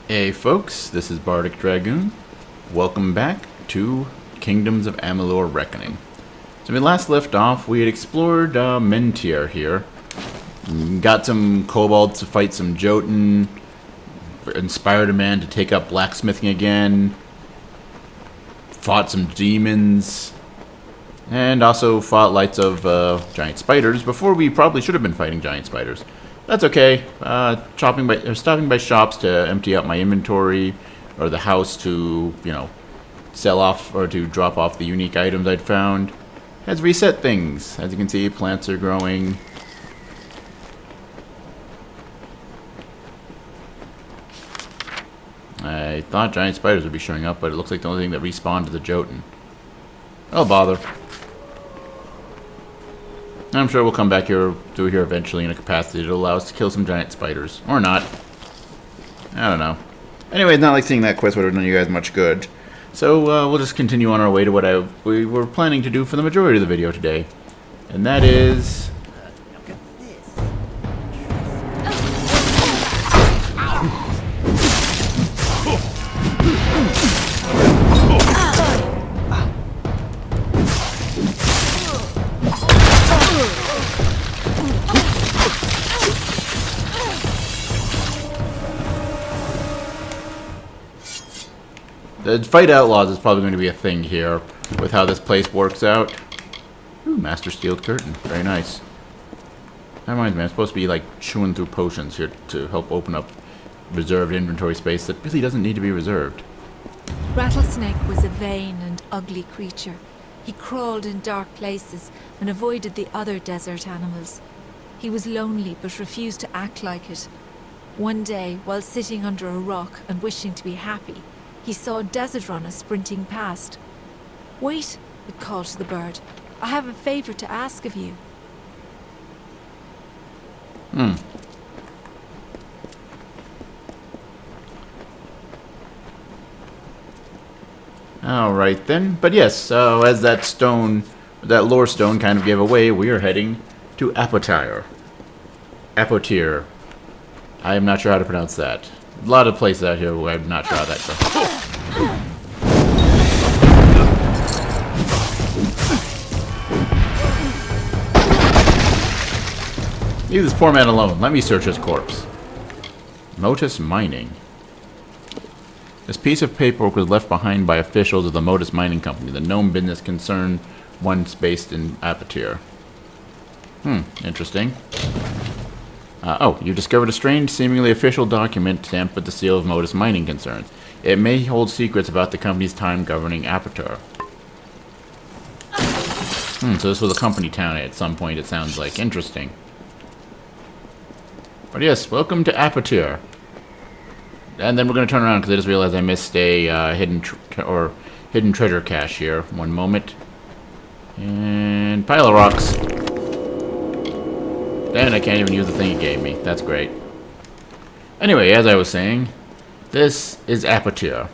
Hey folks, this is Bardic Dragoon. Welcome back to Kingdoms of Amalur Reckoning. So when we last left off, we had explored Mentir here. Got some kobolds to fight some Jotun. Inspired a man to take up blacksmithing again. Fought some demons. And also fought lights of giant spiders before we probably should have been fighting giant spiders. That's okay. Stopping by shops to empty out my inventory, or the house to, sell off or to drop off the unique items I'd found, has reset things. As you can see, plants are growing. I thought giant spiders would be showing up, but it looks like the only thing that respawned is the Jotun. Oh, bother. I'm sure we'll come back through here eventually in a capacity to allow us to kill some giant spiders. Or not. I don't know. Anyway, it's not like seeing that quest would have done you guys much good. So we'll just continue on our way to what we were planning to do for the majority of the video today. And that is... The fight outlaws is probably going to be a thing here with how this place works out. Ooh, Master Steel Curtain. Very nice. That reminds me, I'm supposed to be like chewing through potions here to help open up reserved inventory space that really doesn't need to be reserved. Rattlesnake was a vain and ugly creature. He crawled in dark places and avoided the other desert animals. He was lonely but refused to act like it. One day, while sitting under a rock and wishing to be happy, he saw a desert runner sprinting past. "Wait," it called to the bird. "I have a favor to ask of you." Alright then. But yes, as that lore stone kind of gave away, we are heading to Apotyre. Apotyre. I am not sure how to pronounce that. A lot of places out here where I'm not sure how that goes. Leave this poor man alone. Let me search his corpse. Motus Mining. This piece of paperwork was left behind by officials of the Motus Mining Company, the known business concern once based in Apotyre. Interesting. You discovered a strange, seemingly official document stamped with the seal of Motus Mining Concerns. It may hold secrets about the company's time governing Apotyre. So this was a company town at some point, it sounds like. Interesting. But yes, welcome to Apotyre. And then we're going to turn around because I just realized I missed a hidden treasure cache here. One moment. And pile of rocks. And I can't even use the thing it gave me. That's great. Anyway, as I was saying, this is Apotyre.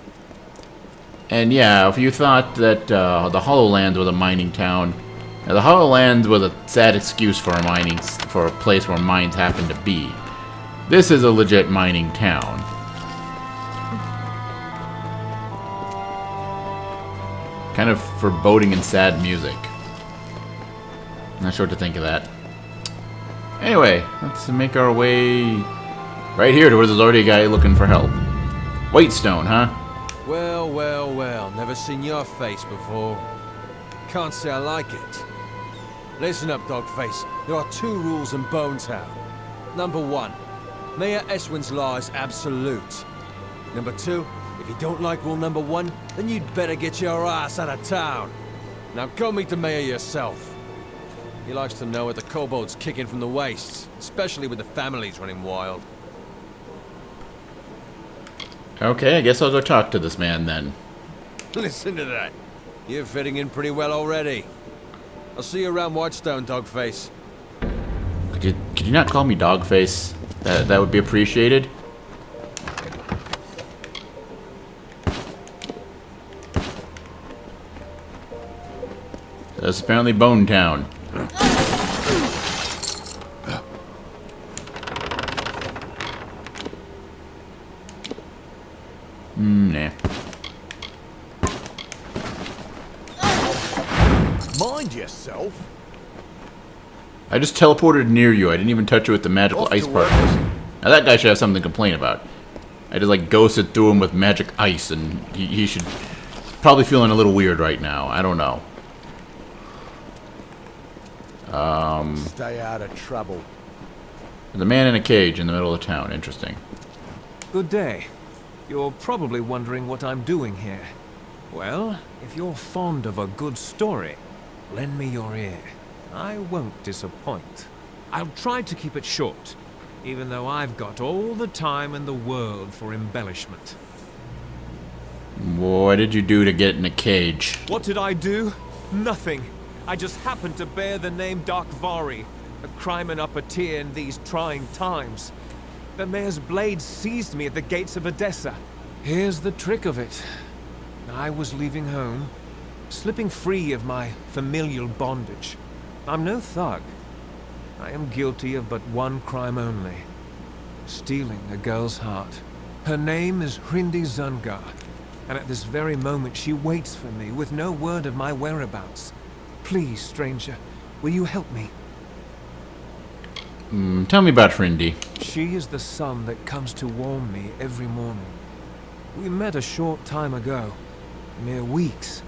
And yeah, if you thought that the Hollowlands was a mining town, now the Hollowlands was a sad excuse for a place where mines happen to be. This is a legit mining town. Kind of foreboding and sad music. Not sure what to think of that. Anyway, let's make our way right here to where there's already a guy looking for help. Whitestone, huh? Well, well, well. Never seen your face before. Can't say I like it. Listen up, Dogface. There are two rules in Bone Town. Number one, Mayor Eswin's law is absolute. Number two, if you don't like rule number one, then you'd better get your ass out of town. Now go meet the mayor yourself. He likes to know what the kobolds kicking from the wastes, especially with the families running wild. Okay, I guess I'll go talk to this man then. Listen to that. You're fitting in pretty well already. I'll see you around Whitestone, Dogface. Could you not call me Dogface? That would be appreciated. That's apparently Bone Town. Nah. Mind yourself. I just teleported near you. I didn't even touch you with the magical Off ice to work. particles. Now that guy should have something to complain about. I just like ghosted through him with magic ice, and he should probably feeling a little weird right now. I don't know. Stay out of trouble. There's a man in a cage in the middle of town. Interesting. Good day. You're probably wondering what I'm doing here. Well, if you're fond of a good story, lend me your ear. I won't disappoint. I'll try to keep it short, even though I've got all the time in the world for embellishment. What did you do to get in a cage? What did I do? Nothing. I just happened to bear the name Darkvari, a crimen upper-tier in these trying times. The mayor's blade seized me at the gates of Edessa. Here's the trick of it. I was leaving home, slipping free of my familial bondage. I'm no thug. I am guilty of but one crime only. Stealing a girl's heart. Her name is Hrindi Zungar, and at this very moment she waits for me with no word of my whereabouts. Please, stranger, will you help me? Tell me about Hrindi. She is the sun that comes to warm me every morning. We met a short time ago, mere weeks,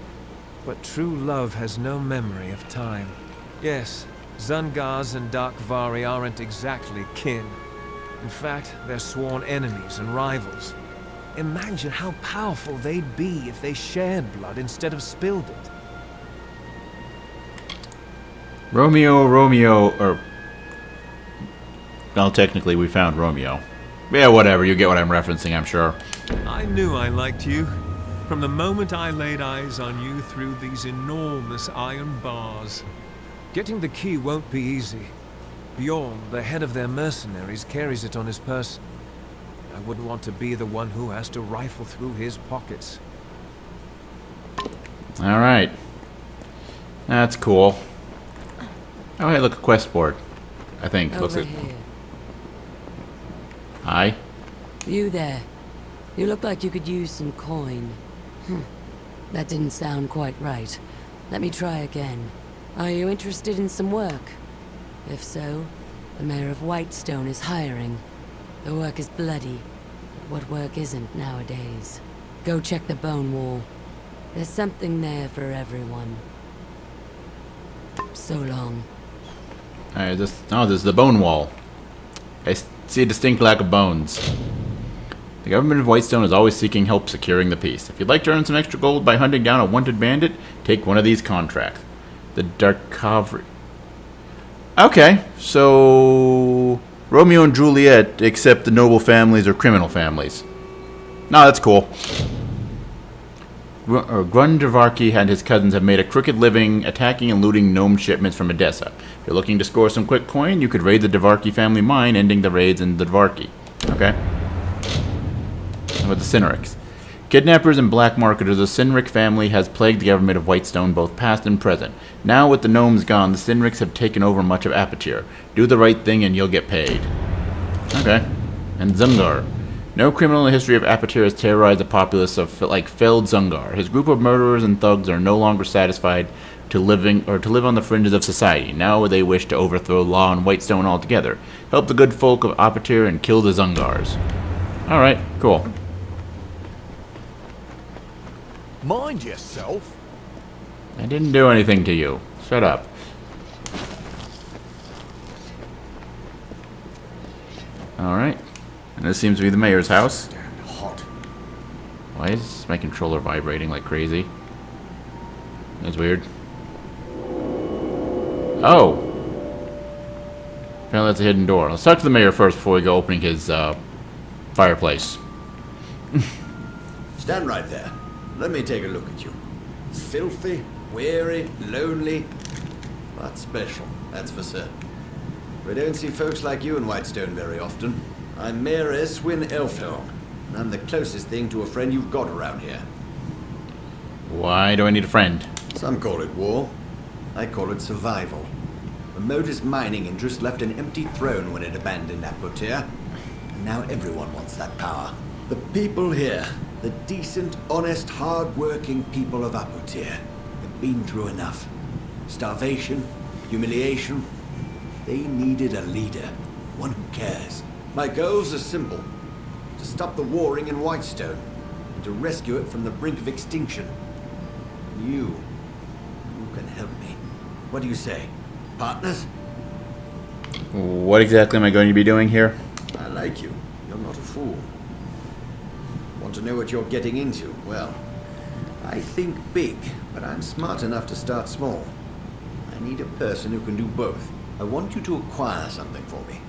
but true love has no memory of time. Yes, Zungars and Darkvari aren't exactly kin. In fact, they're sworn enemies and rivals. Imagine how powerful they'd be if they shared blood instead of spilled it. Romeo, or... Well, technically, we found Romeo. Yeah, whatever. You get what I'm referencing, I'm sure. I knew I liked you. From the moment I laid eyes on you through these enormous iron bars. Getting the key won't be easy. Bjorn, the head of their mercenaries, carries it on his person. I wouldn't want to be the one who has to rifle through his pockets. Alright. That's cool. Oh, hey, look, a quest board. I think. Looks Over like... here. Hi. You there. You look like you could use some coin. That didn't sound quite right. Let me try again. Are you interested in some work? If so, the mayor of Whitestone is hiring. The work is bloody, but what work isn't nowadays? Go check the bone wall. There's something there for everyone. So long. Alright, this is the bone wall. I see a distinct lack of bones. The government of Whitestone is always seeking help securing the peace. If you'd like to earn some extra gold by hunting down a wanted bandit, take one of these contracts. The Darkvari. Okay, so Romeo and Juliet, except the noble families or criminal families. No, that's cool. Grundarvarki and his cousins have made a crooked living attacking and looting gnome shipments from Edessa. If you're looking to score some quick coin, you could raid the Dvarki family mine, ending the raids in the Dvarki. Okay. How about the Sinriks? Kidnappers and black marketers, the Sinrik family has plagued the government of Whitestone, both past and present. Now, with the gnomes gone, the Sinriks have taken over much of Apatir. Do the right thing and you'll get paid. Okay. And Zungar. No criminal in the history of Apatir has terrorized the populace of like felled Zungar. His group of murderers and thugs are no longer satisfied to live on the fringes of society. Now they wish to overthrow law in Whitestone altogether. Help the good folk of Apatir and kill the Zungars. Alright, cool. Mind yourself. I didn't do anything to you. Shut up. Alright. And this seems to be the mayor's house. Damn hot. Why is my controller vibrating like crazy? That's weird. Oh! Apparently that's a hidden door. Let's talk to the mayor first before we go opening his, fireplace. Stand right there. Let me take a look at you. Filthy, weary, lonely, but special, that's for certain. We don't see folks like you in Whitestone very often. I'm Mayor Eswin Elfhelm, and I'm the closest thing to a friend you've got around here. Why do I need a friend? Some call it war. I call it survival. The modest mining interest left an empty throne when it abandoned Apotir. And now everyone wants that power. The people here, The decent, honest, hard-working people of Apotir have been through enough. Starvation, humiliation. They needed a leader, one who cares. My goals are simple. To stop the warring in Whitestone, and to rescue it from the brink of extinction. You can help me. What do you say? Partners? What exactly am I going to be doing here? I like you. You're not a fool. Want to know what you're getting into? Well, I think big, but I'm smart enough to start small. I need a person who can do both. I want you to acquire something for me.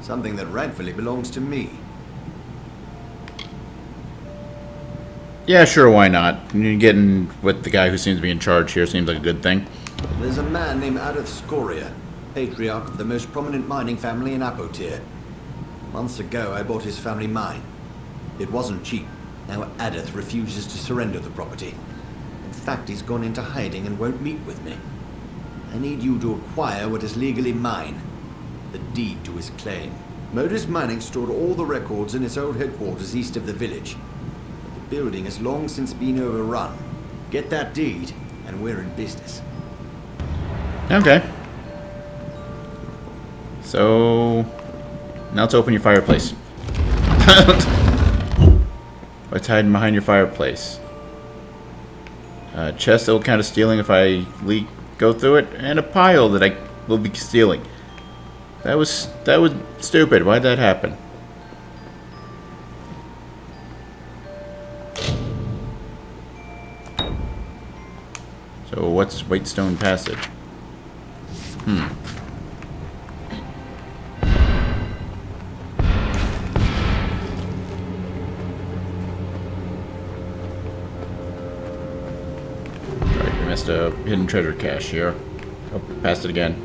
Something that rightfully belongs to me. Yeah, sure, why not? Getting with the guy who seems to be in charge here seems like a good thing. There's a man named Adith Scoria, patriarch of the most prominent mining family in Apotir. Months ago, I bought his family mine. It wasn't cheap. Now Adith refuses to surrender the property. In fact, he's gone into hiding and won't meet with me. I need you to acquire what is legally mine. The deed to his claim. Modus Mining stored all the records in its old headquarters east of the village. But the building has long since been overrun. Get that deed, and we're in business. Okay. So... now let's open your fireplace. What's hiding behind your fireplace? Chest that will count as stealing if I go through it, and a pile that I will be stealing. That was stupid. Why'd that happen? So what's Whitestone Passage? Alright, we missed a hidden treasure cache here. Oh, passed it again.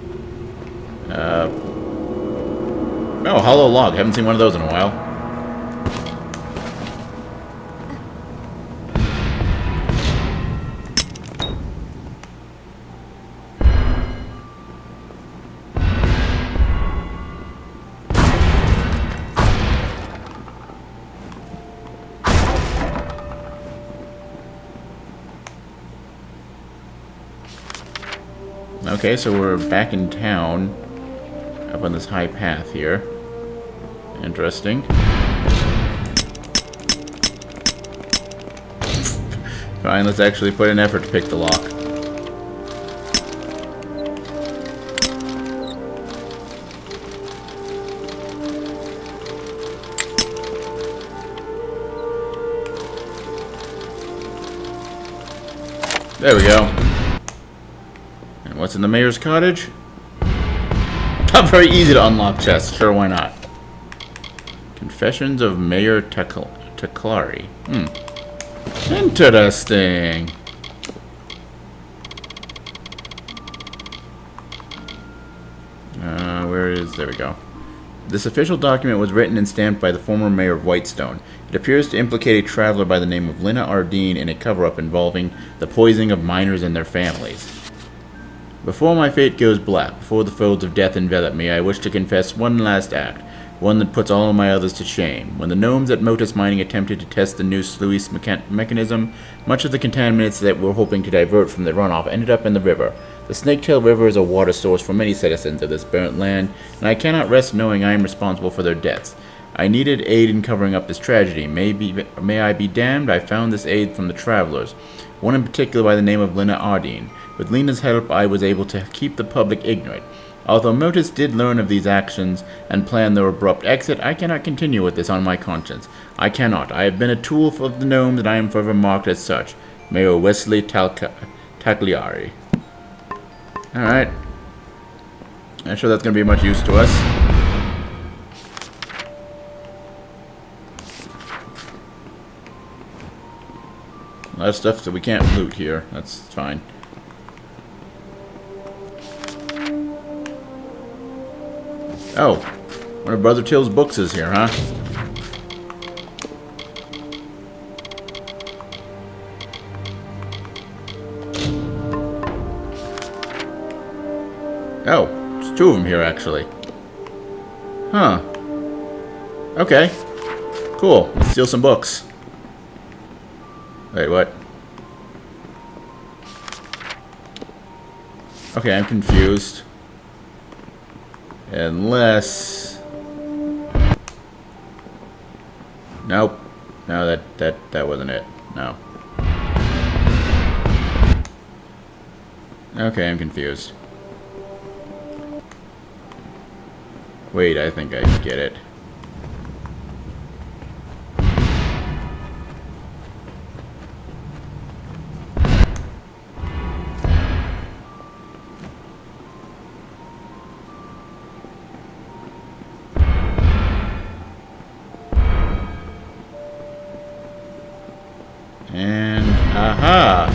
Oh, hollow log. Haven't seen one of those in a while. Okay, so we're back in town. Up on this high path here. Interesting. Fine, let's actually put an effort to pick the lock. There we go. And what's in the mayor's cottage? Not very easy to unlock chests. Sure, why not? Confessions of Mayor Taklari. Interesting. Where is... there we go. This official document was written and stamped by the former mayor of Whitestone. It appears to implicate a traveler by the name of Lina Ardeen in a cover-up involving the poisoning of miners and their families. Before my fate goes black, before the folds of death envelop me, I wish to confess one last act, one that puts all of my others to shame. When the gnomes at Motus Mining attempted to test the new sluice mechanism, much of the contaminants that we're hoping to divert from the runoff ended up in the river. The Snaketail River is a water source for many citizens of this burnt land, and I cannot rest knowing I am responsible for their deaths. I needed aid in covering up this tragedy. May I be damned, I found this aid from the travelers, one in particular by the name of Lina Ardeen. With Lina's help, I was able to keep the public ignorant. Although Motus did learn of these actions and plan their abrupt exit, I cannot continue with this on my conscience. I cannot. I have been a tool of the gnomes, and I am forever marked as such. Mayor Wesley Tagliari. Alright. Not sure that's going to be much use to us. A lot of stuff that we can't loot here. That's fine. Oh, one of Brother Till's books is here, huh? Oh, there's two of them here, actually. Huh. Okay. Cool. Let's steal some books. Wait, what? Okay, I'm confused. Unless... Nope. No, that wasn't it. No. Okay, I'm confused. Wait, I think I get it. And aha!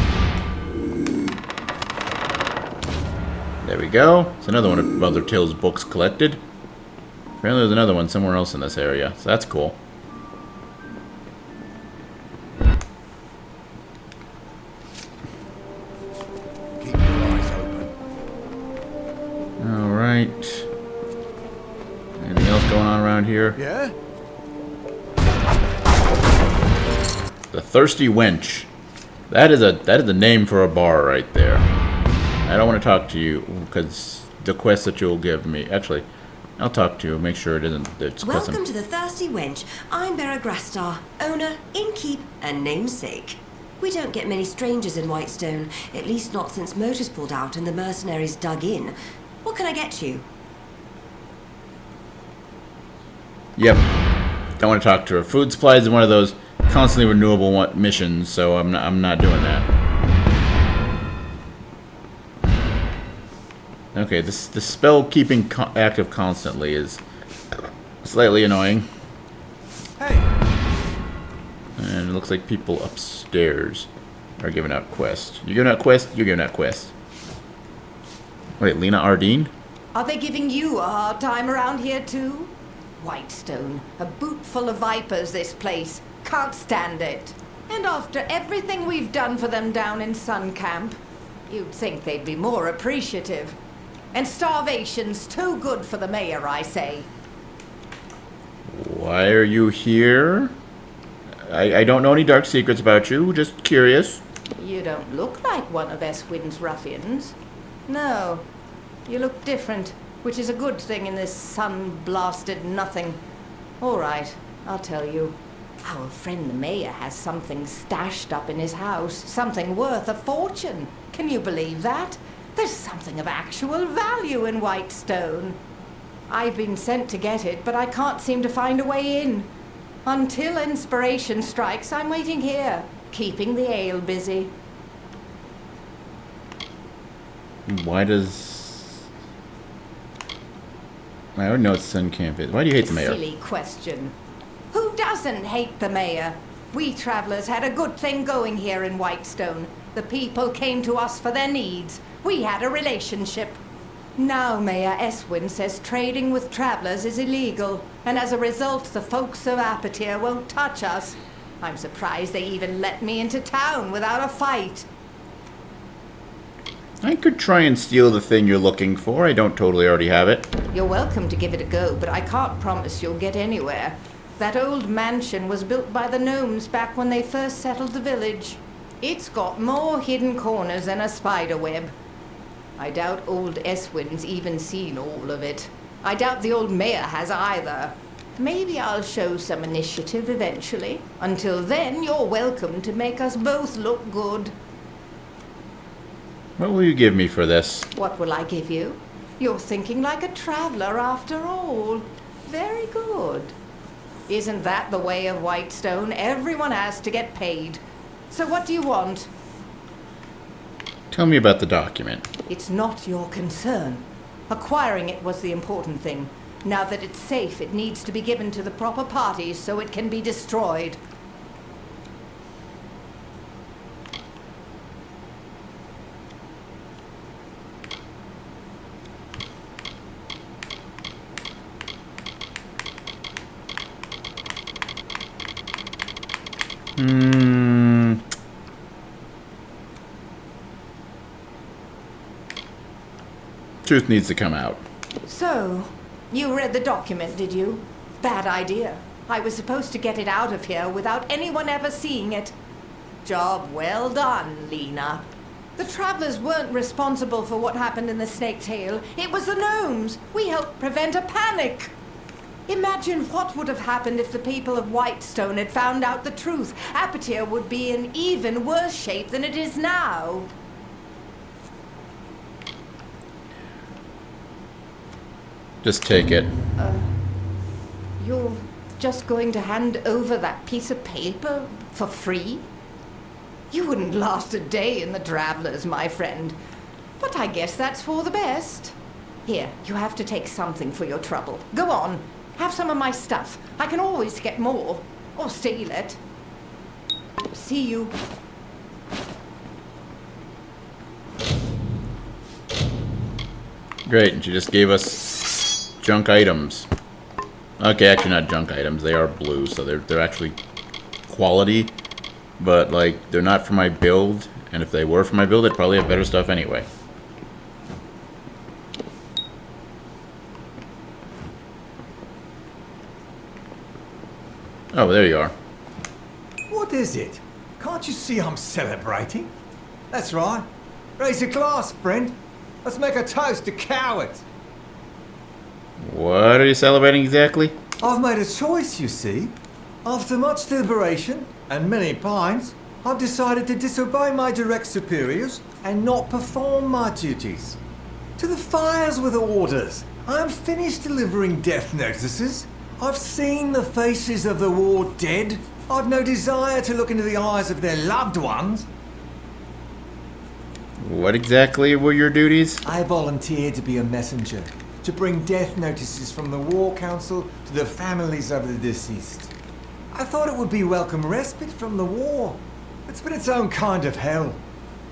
There we go. It's another one of Mother Till's books collected. Apparently there's another one somewhere else in this area, so that's cool. Keep your eyes open. Alright. Anything else going on around here? Yeah? The Thirsty Wench. That is a name for a bar right there. I don't want to talk to you because the quest that you'll give me. Actually, I'll talk to you. Make sure it isn't. Welcome to the Thirsty Wench. I'm Bera Grastar, owner, innkeep, and namesake. We don't get many strangers in Whitestone, at least not since motors pulled out and the mercenaries dug in. What can I get you? Yep. Don't want to talk to her. Food supplies is one of those constantly renewable missions, so I'm not doing that. Okay, the spell keeping active constantly is slightly annoying. Hey, And it looks like people upstairs are giving out quests. You giving out quests? You're giving out quests. Wait, Lena Ardeen? Are they giving you a hard time around here too? Whitestone, a boot full of vipers, this place. Can't stand it. And after everything we've done for them down in Sun Camp, you'd think they'd be more appreciative. And starvation's too good for the mayor, I say. Why are you here? I don't know any dark secrets about you, just curious. You don't look like one of Eswin's ruffians. No, you look different, which is a good thing in this sun-blasted nothing. All right, I'll tell you. Our friend the mayor has something stashed up in his house, something worth a fortune. Can you believe that? There's something of actual value in Whitestone. I've been sent to get it, but I can't seem to find a way in. Until inspiration strikes, I'm waiting here, keeping the ale busy. Why does... I already know what Sun Camp is. Why do you hate the mayor? Silly question. Who doesn't hate the mayor? We travelers had a good thing going here in Whitestone. The people came to us for their needs. We had a relationship. Now Mayor Eswin says trading with travelers is illegal, and as a result, the folks of Apatir won't touch us. I'm surprised they even let me into town without a fight. I could try and steal the thing you're looking for. I don't totally already have it. You're welcome to give it a go, but I can't promise you'll get anywhere. That old mansion was built by the gnomes back when they first settled the village. It's got more hidden corners than a spider web. I doubt old Eswin's even seen all of it. I doubt the old mayor has either. Maybe I'll show some initiative eventually. Until then, you're welcome to make us both look good. What will you give me for this? What will I give you? You're thinking like a traveler after all. Very good. Isn't that the way of Whitestone? Everyone has to get paid. So what do you want? Tell me about the document. It's not your concern. Acquiring it was the important thing. Now that it's safe, it needs to be given to the proper parties so it can be destroyed. Truth needs to come out. So, you read the document, did you? Bad idea. I was supposed to get it out of here without anyone ever seeing it. Job well done, Lena. The travelers weren't responsible for what happened in the Snake Tail. It was the gnomes. We helped prevent a panic. Imagine what would have happened if the people of Whitestone had found out the truth. Apatir would be in even worse shape than it is now. Just take it. You're just going to hand over that piece of paper for free? You wouldn't last a day in the Travelers, my friend. But I guess that's for the best. Here, you have to take something for your trouble. Go on, have some of my stuff. I can always get more. Or steal it. See you. Great, and she just gave us junk items. Okay, actually not junk items. They are blue, so they're actually quality. But, like, they're not for my build. And if they were for my build, I'd probably have better stuff anyway. Oh, there you are. What is it? Can't you see I'm celebrating? That's right. Raise a glass, friend. Let's make a toast to cowards. What are you celebrating exactly? I've made a choice, you see. After much deliberation and many pines, I've decided to disobey my direct superiors and not perform my duties. To the fires with orders. I'm finished delivering death notices. I've seen the faces of the war dead. I've no desire to look into the eyes of their loved ones. What exactly were your duties? I volunteered to be a messenger, to bring death notices from the War Council to the families of the deceased. I thought it would be welcome respite from the war. It's been its own kind of hell.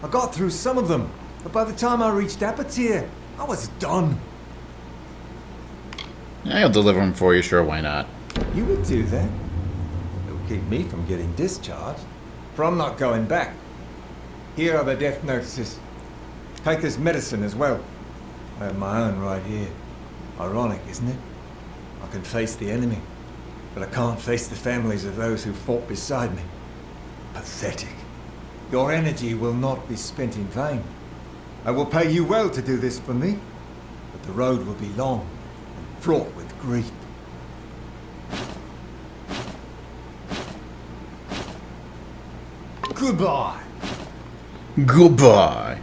I got through some of them, but by the time I reached Apatir, I was done. I'll deliver them for you, sure, why not? You would do that. It would keep me from getting discharged, for I'm not going back. Here are the death notices. Take this medicine as well. I have my own right here. Ironic, isn't it? I can face the enemy, but I can't face the families of those who fought beside me. Pathetic. Your energy will not be spent in vain. I will pay you well to do this for me, but the road will be long and fraught with grief. Goodbye. Goodbye.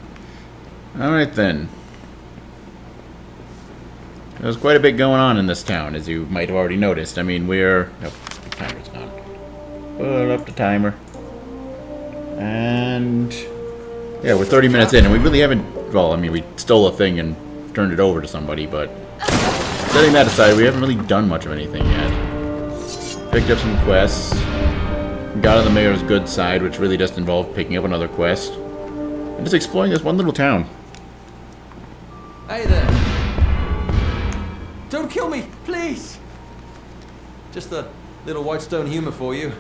Alright then. There's quite a bit going on in this town, as you might have already noticed. I mean, we're... Nope, the timer's gone. Pull up the timer. And... yeah, we're 30 minutes in, and we really haven't... well, I mean, we stole a thing and turned it over to somebody, but... setting that aside, we haven't really done much of anything yet. Picked up some quests. Got on the mayor's good side, which really just involved picking up another quest. And just exploring this one little town. Hey there. Don't kill me, please. Just a little Whitestone humor for you.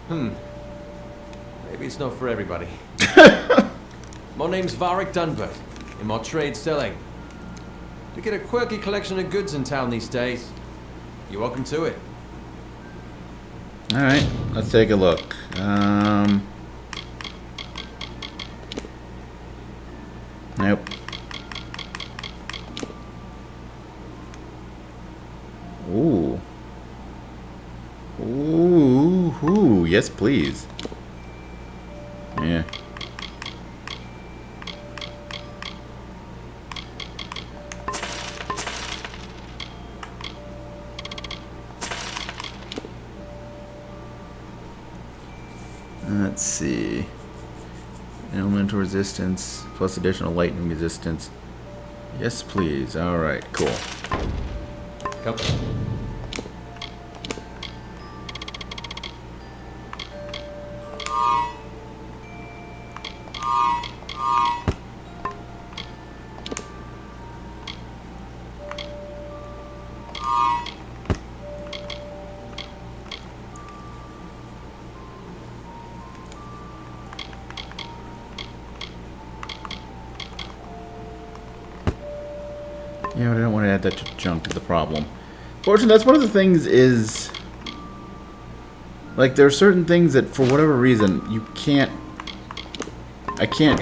Maybe it's not for everybody. My name's Varric Dunbert. In my trade selling. You get a quirky collection of goods in town these days. You're welcome to it. Alright, let's take a look. Nope. Ooh. Ooh, ooh, yes please. Yeah. Let's see. Elemental resistance plus additional lightning resistance. Yes, please. Alright, cool. Come. Yeah, but I don't want to add that to junk to the problem. Fortunately, that's one of the things is... Like, there are certain things that, for whatever reason, you can't... I can't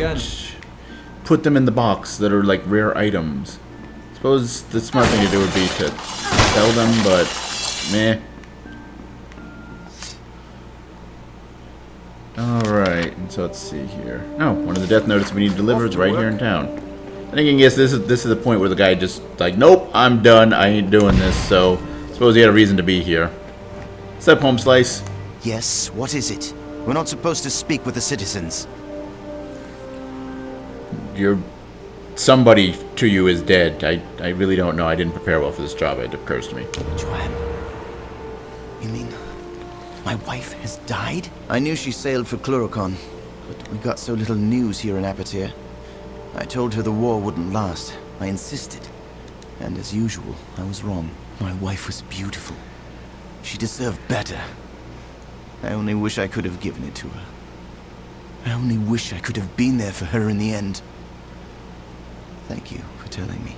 put them in the box that are, like, rare items. Suppose the smart thing to do would be to sell them, but... meh. Alright, so let's see here. Oh, one of the death notices we need delivered is right here in town. I think I guess this is the point where the guy just like, nope, I'm done, I ain't doing this, so suppose he had a reason to be here. What's up, Home Slice? Yes, what is it? We're not supposed to speak with the citizens. Somebody to you is dead. I really don't know. I didn't prepare well for this job, it occurs to me. Joanne, you mean my wife has died? I knew she sailed for Cluricon, but we got so little news here in Apatir. I told her the war wouldn't last. I insisted. And as usual, I was wrong. My wife was beautiful. She deserved better. I only wish I could have given it to her. I only wish I could have been there for her in the end. Thank you for telling me.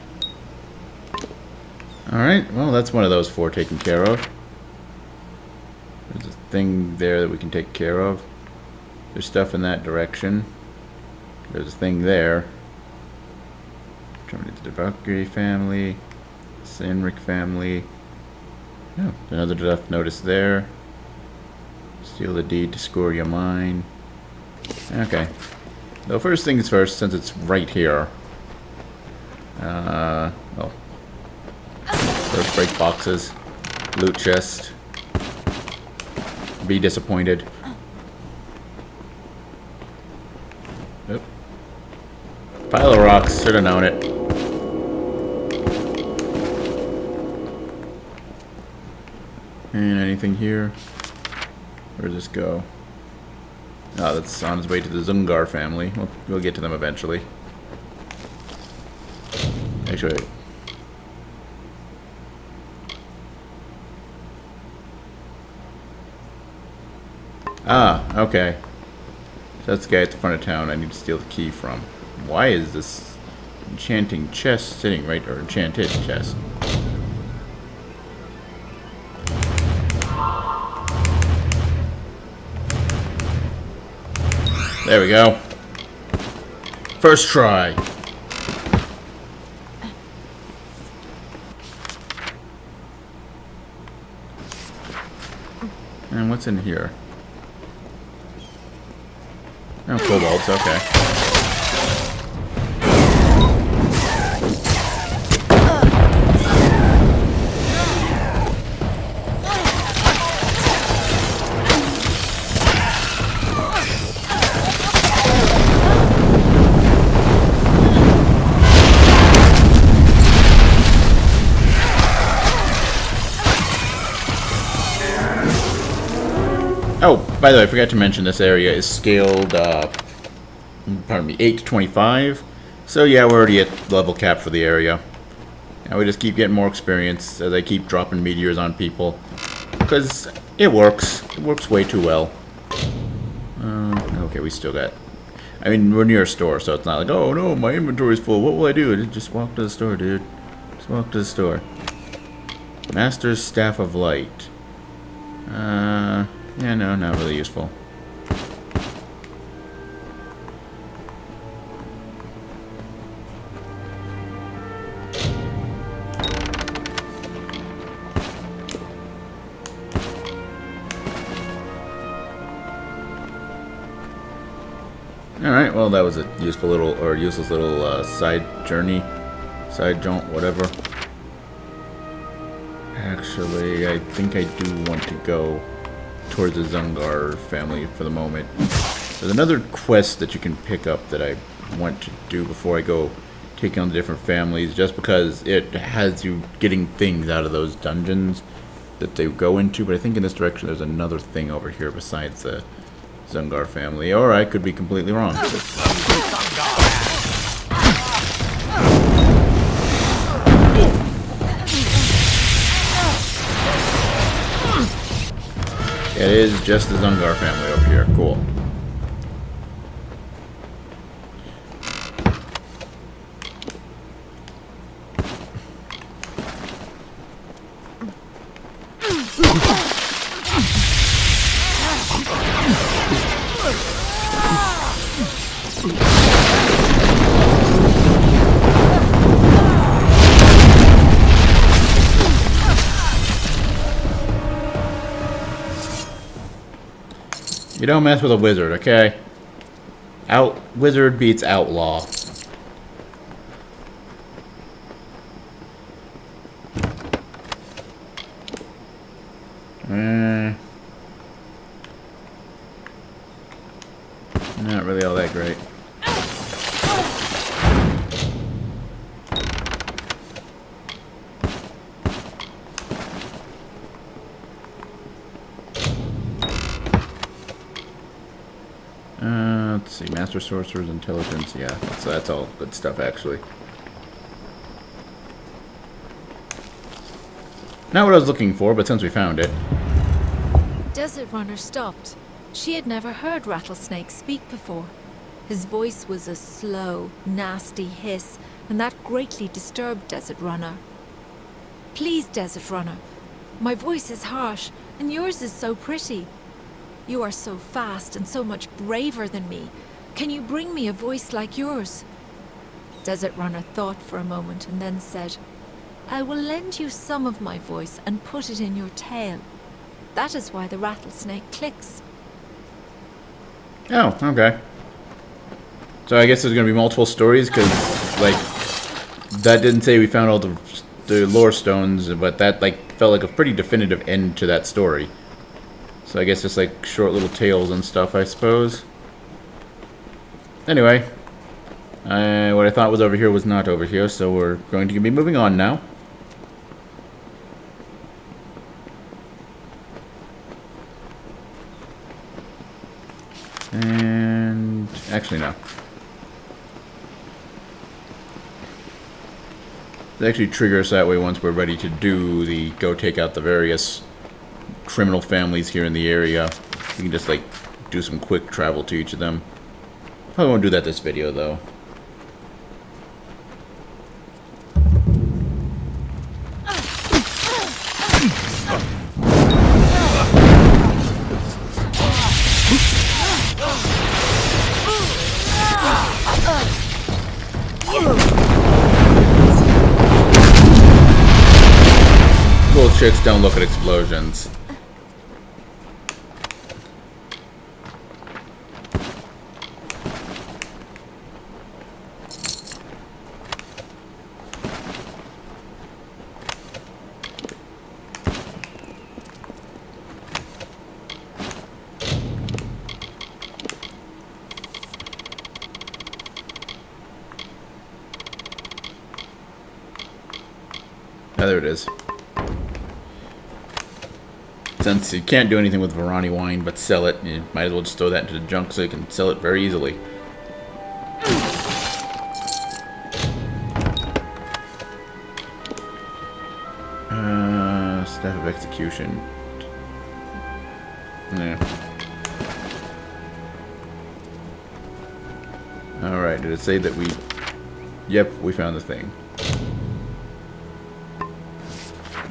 Alright, well, that's one of those 4 taken care of. There's a thing there that we can take care of. There's stuff in that direction. There's a thing there. Terminate the Devakri family. Sinric family. Oh, another death notice there. Steal the deed to score your mine. Okay. So first things first, since it's right here. Oh. First break boxes. Loot chest. Be disappointed. Oop. Pile of rocks, should have known it. And anything here? Where does this go? Oh, that's on its way to the Zungar family. We'll get to them eventually. Actually, wait. Ah, okay. So that's the guy at the front of town I need to steal the key from. Why is this enchanting chest sitting right, or enchanted chest? There we go. First try. And what's in here? Oh, kobolds, okay. Oh, by the way, I forgot to mention this area is scaled, pardon me, 8 to 25. So yeah, we're already at level cap for the area. Now we just keep getting more experience as I keep dropping meteors on people. Because it works. It works way too well. Okay, we still got... I mean, we're near a store, so it's not like, oh no, my inventory's full. What will I do? Just walk to the store, dude. Just walk to the store. Master's Staff of Light. Yeah, no, not really useful. Alright, well that was a useful little, or useless little side journey. Side jaunt, whatever. Actually, I think I do want to go towards the Zungar family for the moment. There's another quest that you can pick up that I want to do before I go taking on the different families, just because it has you getting things out of those dungeons that they go into, but I think in this direction there's another thing over here besides the Zungar family, or I could be completely wrong. It is just the Zungar family over here. Cool. You don't mess with a wizard, okay? Wizard beats outlaw. Not really all that great. Let's see, Master Sorcerer's Intelligence, yeah, that's all good stuff, actually. Not what I was looking for, but since we found it. Desert Runner stopped. She had never heard Rattlesnake speak before. His voice was a slow, nasty hiss, and that greatly disturbed Desert Runner. Please, Desert Runner, my voice is harsh, and yours is so pretty. You are so fast and so much braver than me. Can you bring me a voice like yours? Desert Runner thought for a moment and then said, I will lend you some of my voice and put it in your tail. That is why the rattlesnake clicks. Oh, okay. So I guess there's gonna be multiple stories, because, like, that didn't say we found all the lore stones, but that, like, felt like a pretty definitive end to that story. So I guess just, like, short little tales and stuff, I suppose. Anyway, what I thought was over here was not over here, so we're going to be moving on now. And actually, no. They actually trigger us that way once we're ready to do the go take out the various criminal families here in the area. We can just like do some quick travel to each of them. Probably won't do that this video though. Little chicks don't look at explosions. Ah, there it is. Since you can't do anything with Varani wine but sell it, you might as well just throw that into the junk so you can sell it very easily. Staff of Execution. Yeah. Alright, did it say that we... Yep, we found the thing.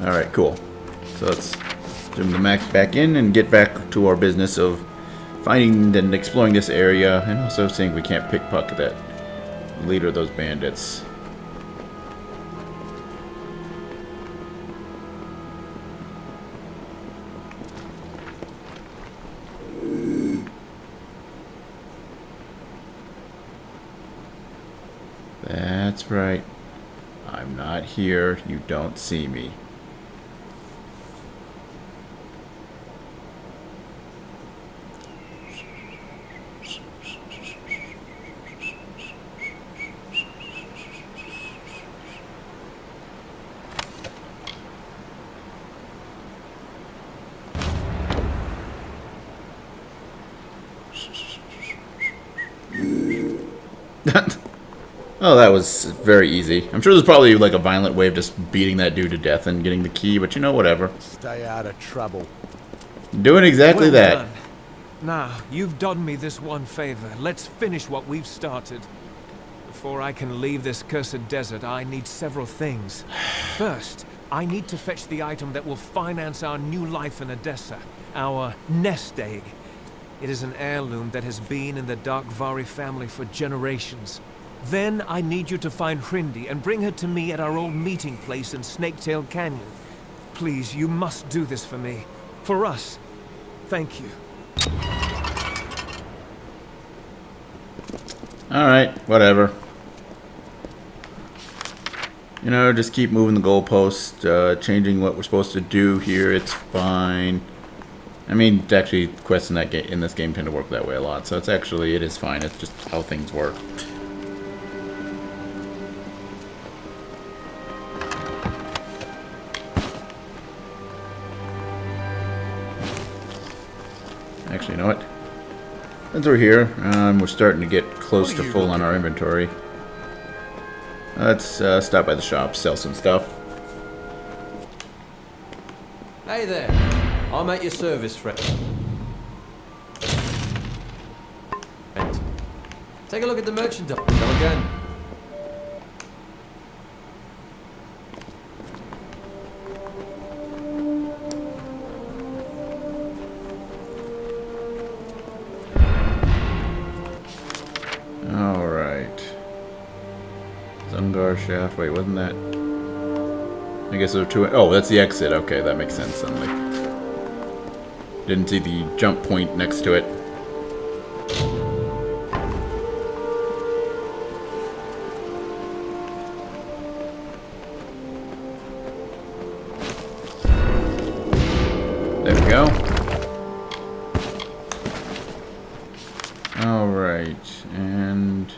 Alright, cool. So let's zoom the max back in and get back to our business of finding and exploring this area, and also seeing if we can't pickpocket that leader of those bandits. That's right. I'm not here. You don't see me. Oh, that was very easy. I'm sure there's probably like a violent way of just beating that dude to death and getting the key, but you know, whatever. Stay out of trouble. Doing exactly Well that. done. Now, you've done me this one favor. Let's finish what we've started. Before I can leave this cursed desert, I need several things. First, I need to fetch the item that will finance our new life in Odessa, our nest egg. It is an heirloom that has been in the Dark Vari family for generations. Then I need you to find Hrindi and bring her to me at our old meeting place in Snaketail Canyon. Please, you must do this for me. For us. Thank you. Alright, whatever. You know, just keep moving the goalpost, changing what we're supposed to do here. It's fine. I mean, actually, quests in this game tend to work that way a lot, so it is fine. It's just how things work. Actually, you know what? Since we're here, we're starting to get close to full on our inventory. Let's stop by the shop, sell some stuff. Hey there. I'm at your service, friend. Take a look at the merchandise. Come again. Zungar shaft. Wait, wasn't that? I guess there were two. Oh, that's the exit. Okay, that makes sense. I'm like, didn't see the jump point next to it. There we go. All right, and.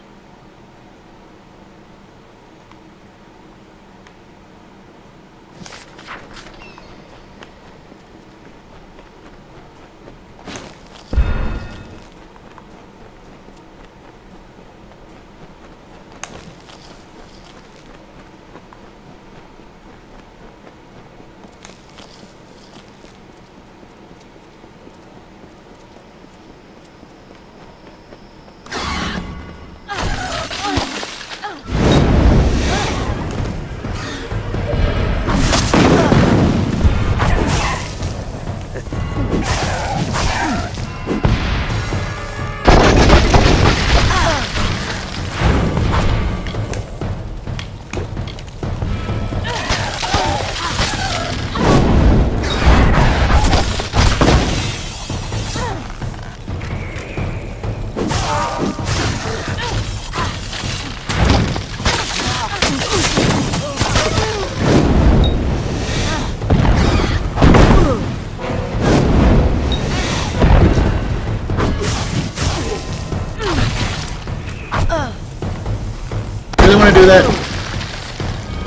Want to do that?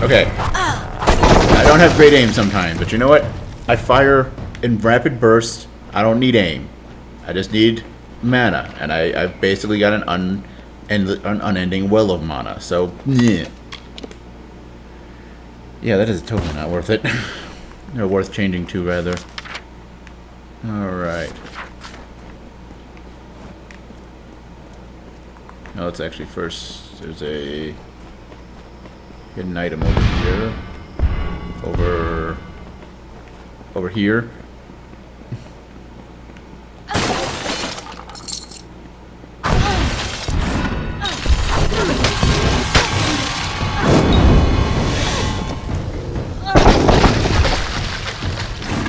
Okay. I don't have great aim sometimes, but you know what? I fire in rapid bursts. I don't need aim. I just need mana, and I've basically got an unending well of mana. So, yeah, that is totally not worth it. Or worth changing to, rather. All right. No, let's actually first. There's a hidden item over here. Over here.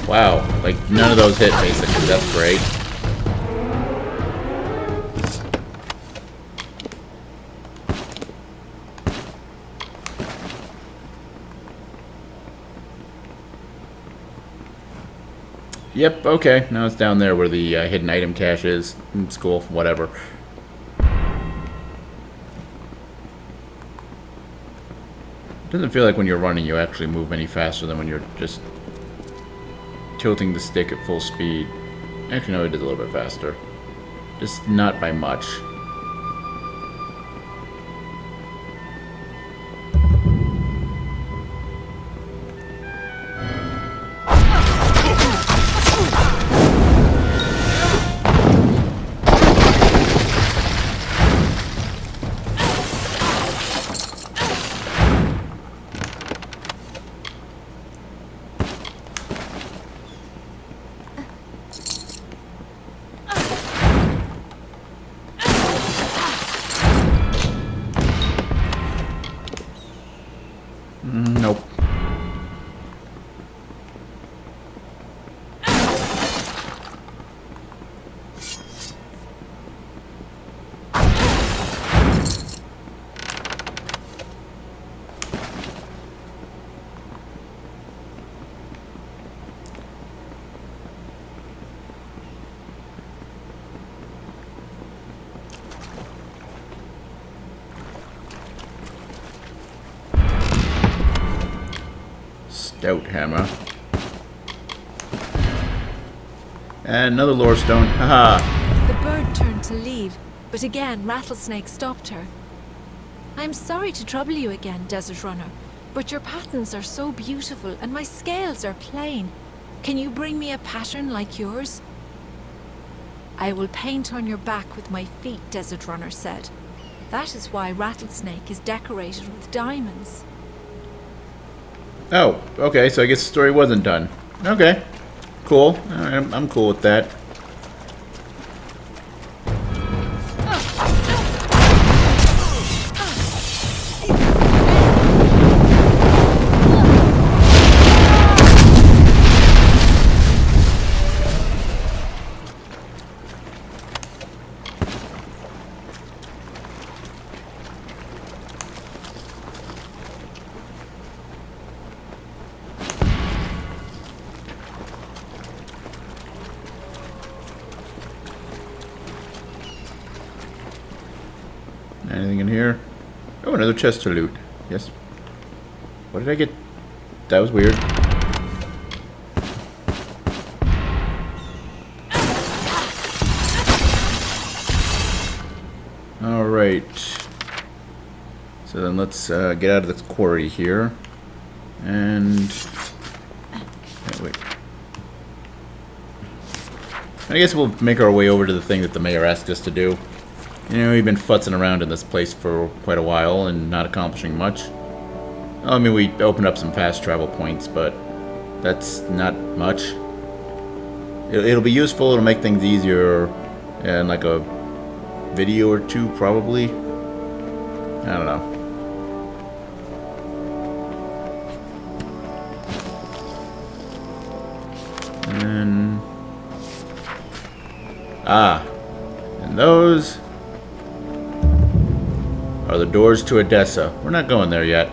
Wow, like none of those hit basically. That's great. Yep, okay. Now it's down there where the hidden item cache is. It's cool, whatever. It doesn't feel like when you're running you actually move any faster than when you're just tilting the stick at full speed. Actually, no, it is a little bit faster. Just not by much. Stout hammer. And another lore stone. Haha. The bird turned to leave, but again Rattlesnake stopped her. I'm sorry to trouble you again, Desert Runner, but your patterns are so beautiful and my scales are plain. Can you bring me a pattern like yours? I will paint on your back with my feet, Desert Runner said. That is why Rattlesnake is decorated with diamonds. Oh, okay, so I guess the story wasn't done. Okay. Cool. I'm cool with that. Anything in here? Oh, another chest to loot. Yes. What did I get? That was weird. Alright. So then let's get out of this quarry here. And... wait. I guess we'll make our way over to the thing that the mayor asked us to do. You know, we've been futzing around in this place for quite a while and not accomplishing much. I mean, we opened up some fast travel points, but that's not much. It'll be useful, it'll make things easier in like a video or two, probably. I don't know. And then... and those... are the doors to Odessa. We're not going there yet.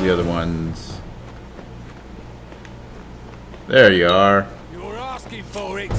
The other ones. There you are. You're asking for it.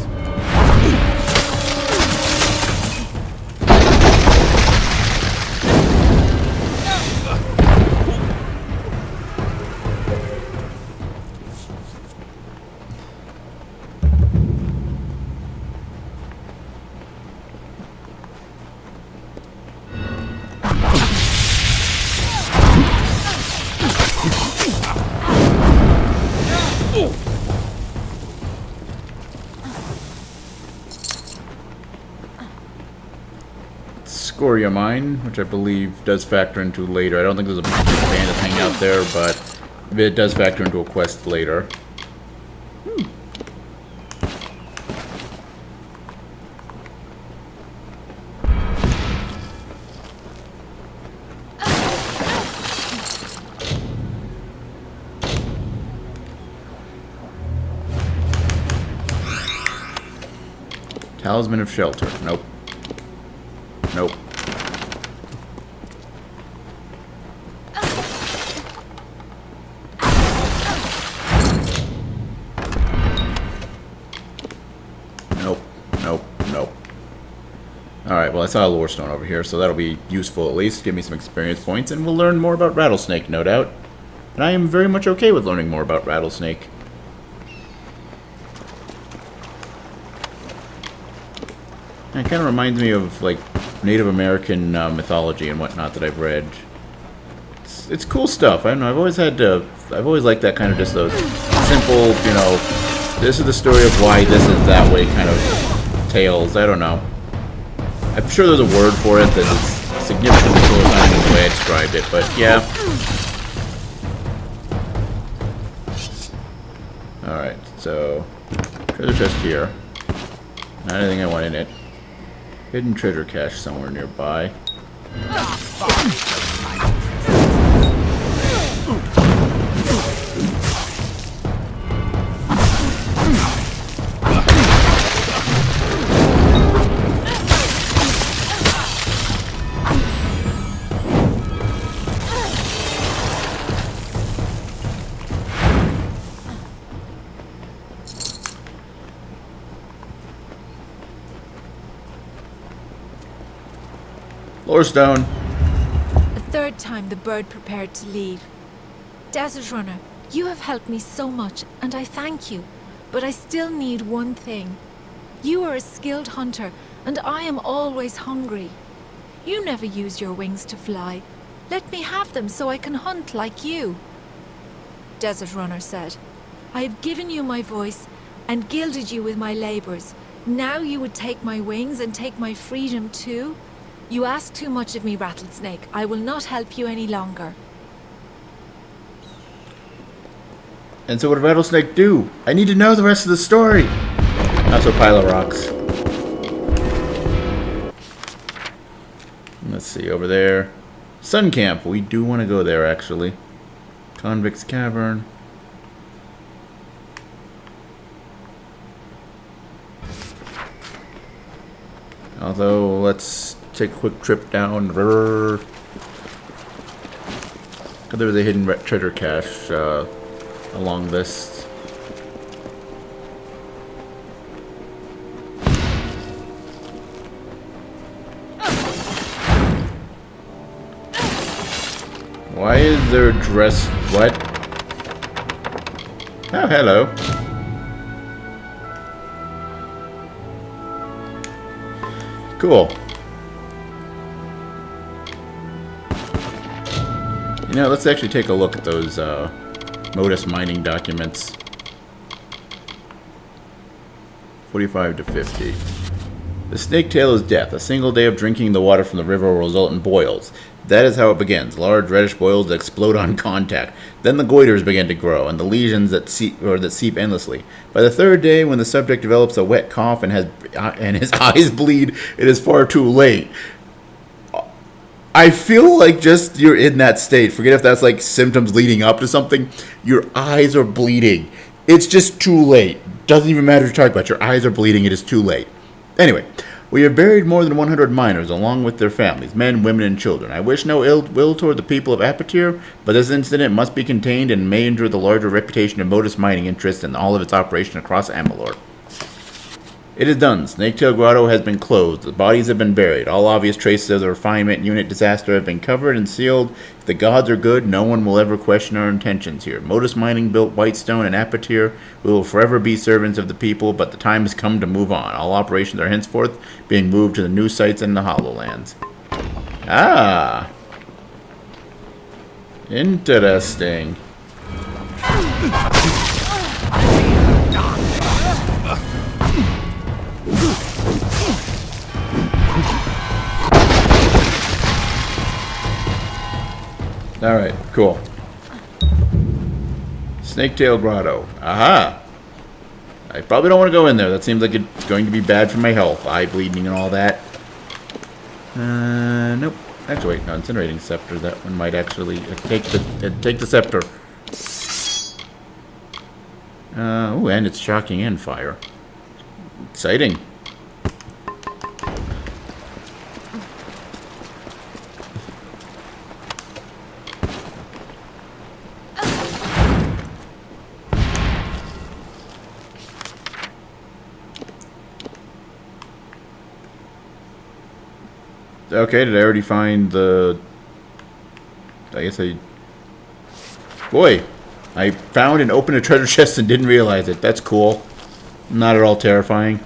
Scoria Mine, which I believe does factor into later. I don't think there's a bandit hanging out there, but it does factor into a quest later. Talisman of Shelter. Nope. Nope. Nope. Nope. Nope. Alright, well I saw a lore stone over here, so that'll be useful at least. Give me some experience points, and we'll learn more about Rattlesnake, no doubt. And I am very much okay with learning more about Rattlesnake. It kind of reminds me of, like, Native American mythology and whatnot that I've read. It's cool stuff. I don't know. I've always liked that kind of just those simple, you know, this is the story of why this is that way kind of tales. I don't know. I'm sure there's a word for it that is significantly close on the way I described it, but yeah. Alright, so treasure chest here. Not anything I want in it. Hidden treasure cache somewhere nearby. Lorestone. A third time the bird prepared to leave. Desert Runner, you have helped me so much, and I thank you. But I still need one thing. You are a skilled hunter, and I am always hungry. You never use your wings to fly. Let me have them so I can hunt like you. Desert Runner said, I have given you my voice and gilded you with my labors. Now you would take my wings and take my freedom too? You ask too much of me, Rattlesnake. I will not help you any longer. And so what did Rattlesnake do? I need to know the rest of the story. Also, pile of rocks. Let's see, over there. Sun Camp. We do want to go there, actually. Convict's Cavern. Although, let's take a quick trip down the river. There was a hidden treasure cache along this. Why is there dress? What? Oh, hello. Cool. You know, let's actually take a look at those Modus mining documents. 45 to 50. The snake tail is death. A single day of drinking the water from the river will result in boils. That is how it begins. Large reddish boils that explode on contact. Then the goiters begin to grow, and the lesions that seep endlessly. By the third day, when the subject develops a wet cough and his eyes bleed, it is far too late. I feel like just you're in that state. Forget if that's like symptoms leading up to something. Your eyes are bleeding. It's just too late. Doesn't even matter what you're talking about. Your eyes are bleeding. It is too late. Anyway, we have buried more than 100 miners along with their families, men, women, and children. I wish no ill will toward the people of Apatir, but this incident must be contained and may injure the larger reputation of Modus mining interests and all of its operation across Amalur. It is done. Snaketail Grotto has been closed. The bodies have been buried. All obvious traces of the refinement unit disaster have been covered and sealed. If the gods are good, no one will ever question our intentions here. Modus Mining built Whitestone and Apatir. We will forever be servants of the people, but the time has come to move on. All operations are henceforth being moved to the new sites in the Hollowlands. Ah. Interesting. Alright, cool. Snaketail Grotto. Aha! I probably don't want to go in there. That seems like it's going to be bad for my health. Eye bleeding and all that. Nope. Actually, wait, no, incinerating scepter. That one might actually take the scepter. Oh, and it's shocking and fire. Exciting. Okay, did I already find the... I guess I... Boy, I found and opened a treasure chest and didn't realize it. That's cool. Not at all terrifying.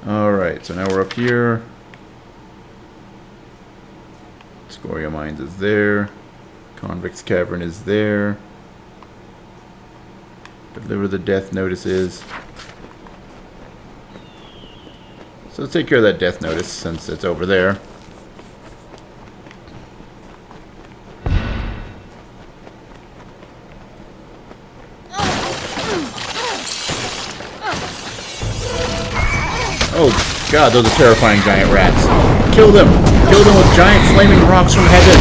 Alright, so now we're up here. Scoria Mines is there. Convict's Cavern is there. Deliver the death notices. So let's take care of that death notice since it's over there. God, those are terrifying giant rats. Kill them! Kill them with giant flaming rocks from heaven!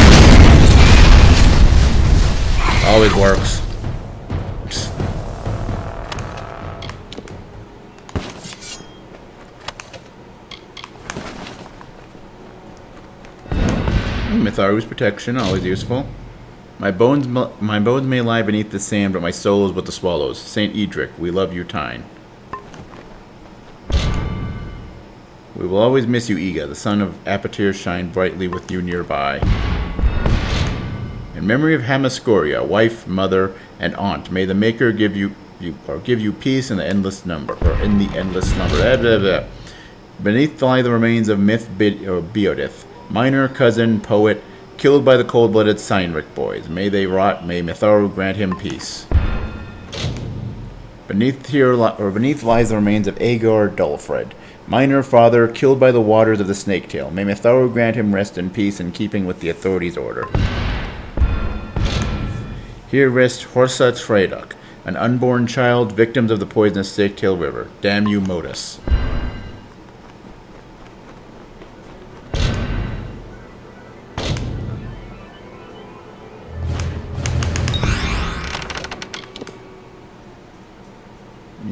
Always works. Mitharu's protection, always useful. My bones may lie beneath the sand, but my soul is with the swallows. Saint Edric, we love you, Tyne. We will always miss you, Iga. The sun of Apatir shine brightly with you nearby. In memory of Hamascoria, wife, mother, and aunt, may the Maker give you peace in the endless number, or in the endless slumber. Blah, blah, blah. Beneath lie the remains of Myth Beodith, minor cousin, poet, killed by the cold-blooded Cynric boys. May they rot. May Mitharu grant him peace. Beneath lies the remains of Aegor Dulfred, minor father, killed by the waters of the Snaketail. May Mitharu grant him rest and peace in keeping with the authorities' order. Here rests Horsa Traedok, an unborn child, victims of the poisonous Snaketail River. Damn you, Modus.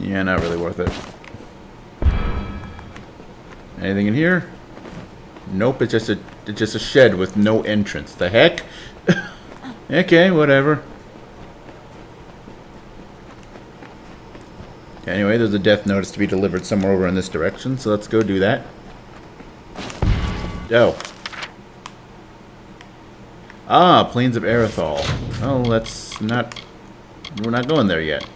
Yeah, not really worth it. Anything in here? Nope, it's just a shed with no entrance. The heck? Okay, whatever. Anyway, there's a death notice to be delivered somewhere over in this direction, so let's go do that. Oh. Ah, Plains of Erythal. Oh, that's not... We're not going there yet.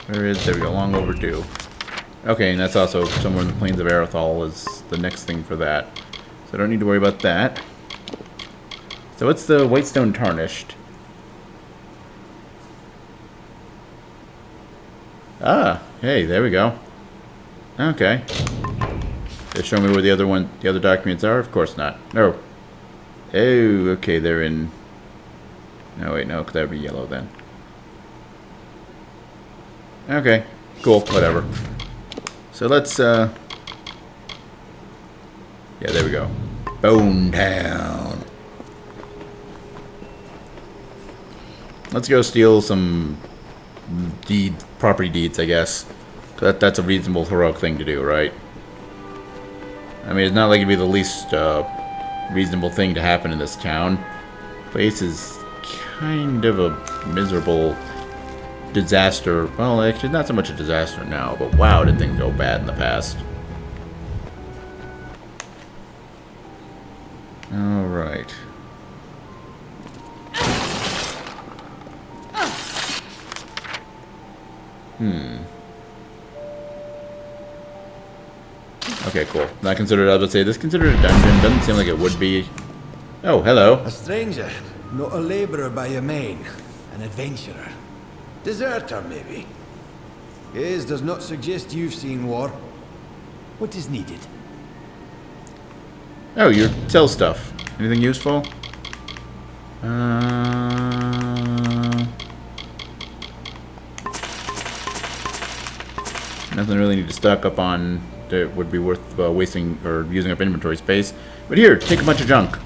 Where is... There we go, long overdue. Okay, and that's also somewhere in the Plains of Erythal is the next thing for that. So I don't need to worry about that. So what's the Whitestone Tarnished? Ah, hey, there we go. Okay. They show me where the other documents are? Of course not. No. Oh, okay, they're in... No, wait, no, because that would be yellow then. Okay, cool, whatever. So let's, yeah, there we go. Bone Town. Let's go steal some property deeds, I guess. That's a reasonable, heroic thing to do, right? I mean, it's not like it'd be the least reasonable thing to happen in this town. Place is kind of a miserable disaster. Well, actually, not so much a disaster now, but wow, did things go bad in the past. Alright. Okay, cool. Not considered, I would say, this considered a dungeon. Doesn't seem like it would be. Oh, hello. A stranger, not a labourer by your main. An adventurer. Deserter, maybe. Gaze does not suggest you've seen war. What is needed? Oh, you sell stuff. Anything useful? Nothing really need to stock up on that would be worth wasting or using up inventory space. But here, take a bunch of junk.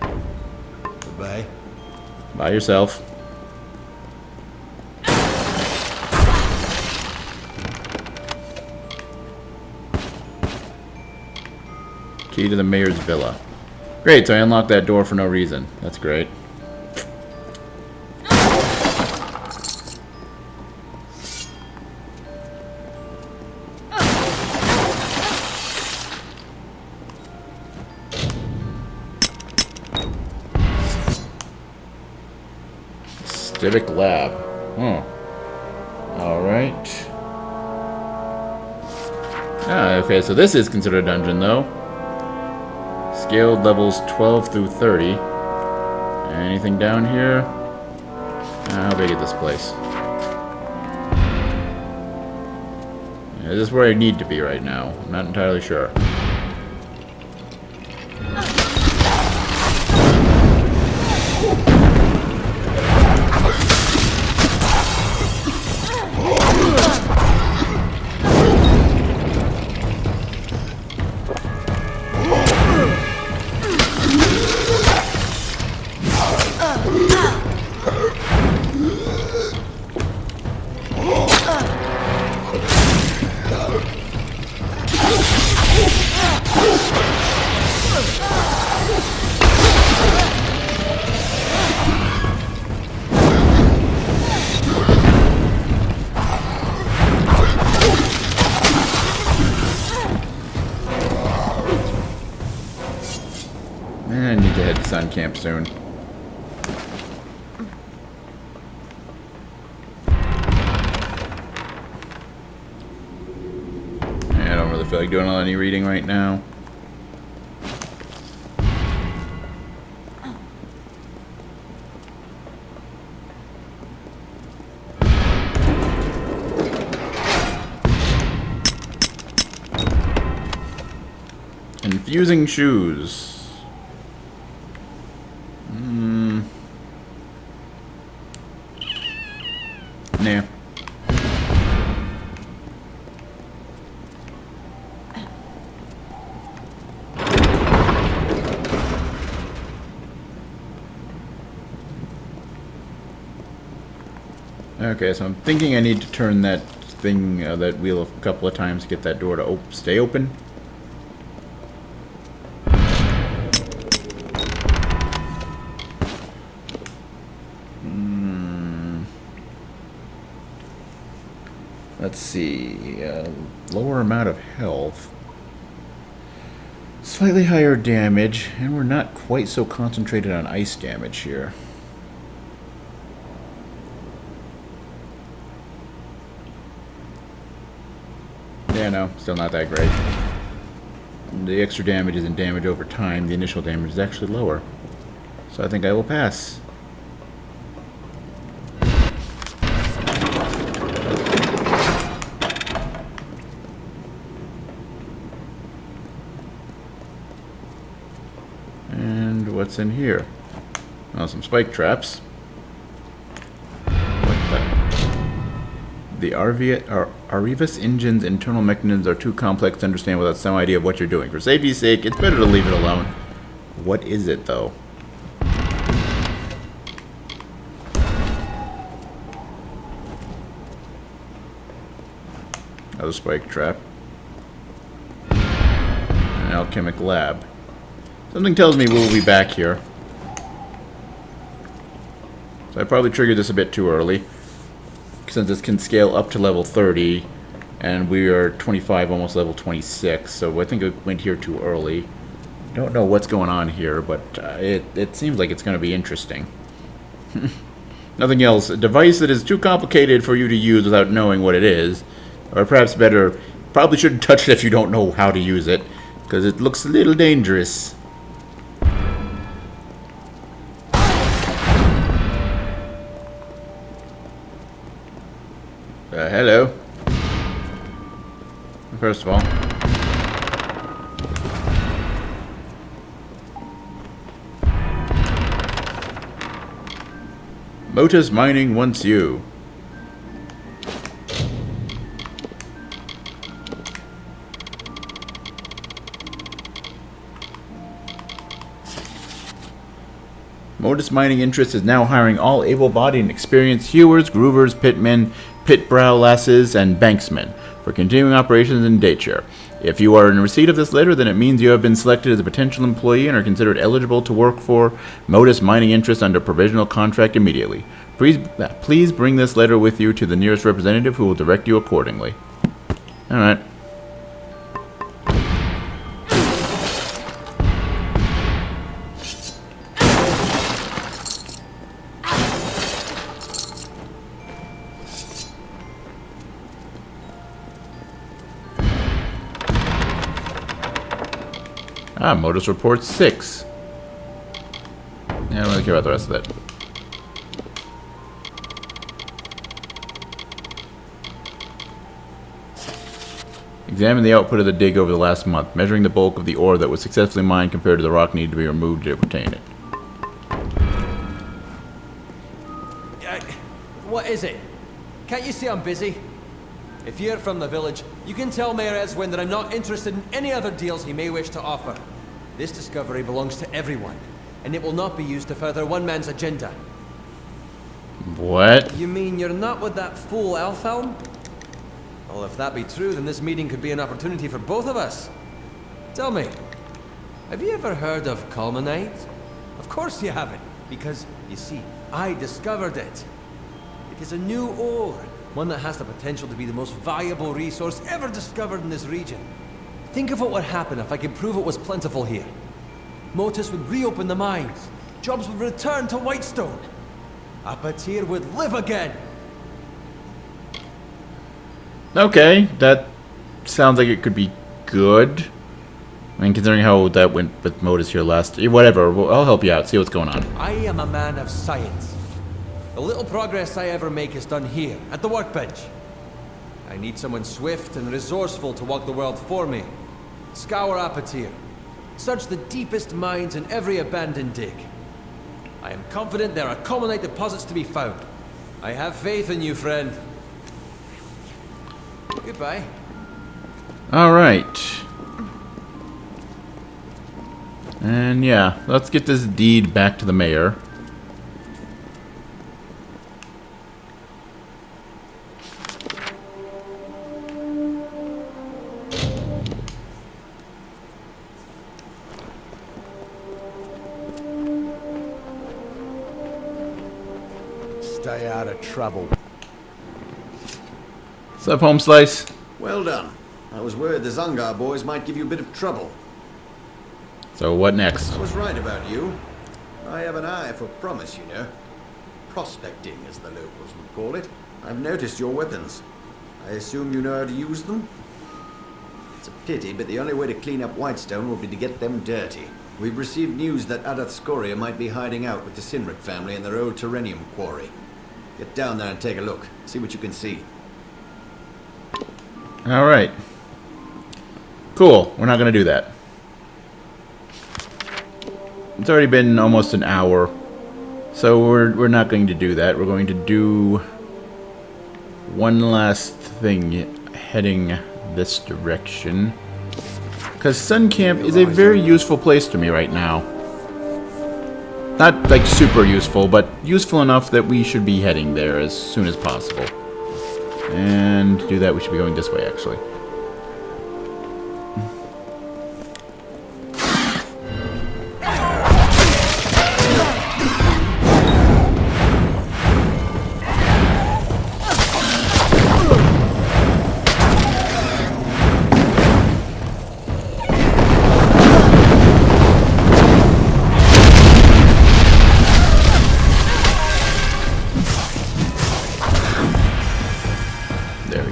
Goodbye. Buy yourself. Key to the mayor's villa. Great, so I unlocked that door for no reason. That's great. Civic Lab. Alright. Ah, okay, so this is considered a dungeon, though. Scaled levels 12 through 30. Anything down here? How big is this place? Yeah, this is where I need to be right now. I'm not entirely sure. camp soon. I don't really feel like doing any reading right now. Infusing shoes. Nah. Okay, so I'm thinking I need to turn that thing, that wheel a couple of times to get that door to stay open. Let's see, lower amount of health, slightly higher damage, and we're not quite so concentrated on ice damage here. Yeah, no, still not that great. The extra damage isn't damage over time, the initial damage is actually lower. So I think I will pass. What's in here? Oh, some spike traps. What the Arivus engine's internal mechanisms are too complex to understand without some idea of what you're doing. For safety's sake, it's better to leave it alone. What is it, though? Another spike trap. An alchemic lab. Something tells me we'll be back here. So I probably triggered this a bit too early, since this can scale up to level 30, and we are 25, almost level 26, so I think it went here too early. Don't know what's going on here, but it seems like it's going to be interesting. Nothing else. A device that is too complicated for you to use without knowing what it is. Or perhaps better, probably shouldn't touch it if you don't know how to use it, because it looks a little dangerous. Hello. First of all. Motus Mining wants you. Motus Mining Interest is now hiring all able-bodied and experienced hewers, groovers, pitmen, pitbrow lasses, and banksmen for continuing operations in Dayshire. If you are in receipt of this letter, then it means you have been selected as a potential employee and are considered eligible to work for Motus Mining Interest under provisional contract immediately. Please bring this letter with you to the nearest representative who will direct you accordingly. Alright. Modus Report 6. Yeah, I don't really care about the rest of that. Examine the output of the dig over the last month, measuring the bulk of the ore that was successfully mined compared to the rock needed to be removed to obtain it. What is it? Can't you see I'm busy? If you're from the village, you can tell Mayor Eswin that I'm not interested in any other deals he may wish to offer. This discovery belongs to everyone, and it will not be used to further one man's agenda. What? You mean you're not with that fool Elfhelm? Well, if that be true, then this meeting could be an opportunity for both of us. Tell me, have you ever heard of Culminite? Of course you haven't, because, you see, I discovered it. It is a new ore, one that has the potential to be the most valuable resource ever discovered in this region. Think of what would happen if I could prove it was plentiful here. Motus would reopen the mines, jobs would return to Whitestone. Apatir would live again. Okay, that sounds like it could be good. I mean, considering how that went with Modus here last... Whatever, I'll help you out, see what's going on. I am a man of science. The little progress I ever make is done here, at the workbench. I need someone swift and resourceful to walk the world for me. Scour Apatir. Search the deepest mines in every abandoned dig. I am confident there are commonite deposits to be found. I have faith in you, friend. Goodbye. Alright. And yeah, let's get this deed back to the mayor. Stay out of trouble. What's up, Home Slice? Well done. I was worried the Zangar boys might give you a bit of trouble. So what next? I was right about you. I have an eye for promise, you know. Prospecting, as the locals would call it. I've noticed your weapons. I assume you know how to use them? It's a pity, but the only way to clean up Whitestone will be to get them dirty. We've received news that Adath Scoria might be hiding out with the Sinric family in their old Terrenium quarry. Get down there and take a look. See what you can see. Alright. Cool, we're not gonna do that. It's already been almost an hour, so we're not going to do that. We're going to do one last thing heading this direction. Because Sun Camp is a very useful place to me right now. Not like super useful, but useful enough that we should be heading there as soon as possible. And to do that, we should be going this way, actually.